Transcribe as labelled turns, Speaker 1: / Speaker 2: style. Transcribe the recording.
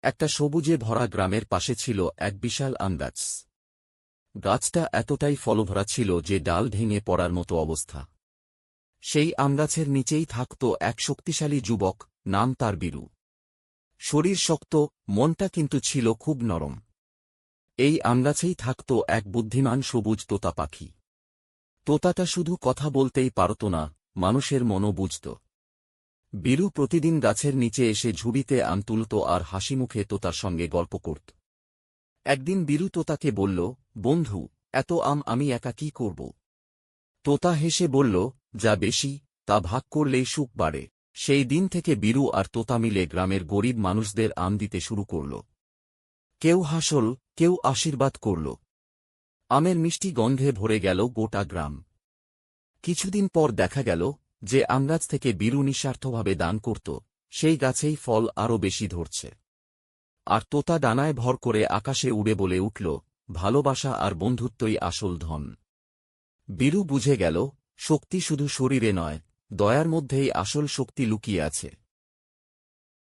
Speaker 1: একটা সবুজে ভরা গ্রামের পাশে ছিল এক বিশাল আম গাছ। গাছটা এতটাই ফলভরা ছিল যে ডাল ভেঙে পড়ার মতো অবস্থা। সেই আমগাছের নিচেই থাকত এক শক্তিশালী যুবক, নাম তার বীরু। শরীর শক্ত, মনটা কিন্তু ছিল খুব নরম। এই আমগাছেই থাকত এক বুদ্ধিমান সবুজ তোতা পাখি। তোতাটা শুধু কথা বলতেই পারত না, মানুষের মনও বুঝত। বীরু প্রতিদিন গাছের নিচে এসে ঝুড়িতে আম তুলত আর হাসিমুখে তোতার সঙ্গে গল্প করত। একদিন বীরু তোতাকে বলল, বন্ধু, এত আম আমি একা কি করব? তোতা হেসে বলল, যা বেশি, তা ভাগ করলেই সুখ বাড়ে। সেই দিন থেকে বীরু আর তোতা মিলে গ্রামের গরিব মানুষদের আম দিতে শুরু করল। কেউ হাসল, কেউ আশীর্বাদ করল। আমের মিষ্টি গন্ধে ভরে গেল গোটা গ্রাম। কিছুদিন পর দেখা গেল, যে আমগাছ থেকে বীরু নিঃস্বার্থভাবে দান করত, সেই গাছেই ফল আরও বেশি ধরছে। আর তোতা ডানায় ভর করে আকাশে উড়ে বলে উঠল, ভালোবাসা আর বন্ধুত্বই আসল ধন। বীরু বুঝে গেল, শক্তি শুধু শরীরে নয়, দয়ার মধ্যেই আসল শক্তি লুকিয়ে আছে।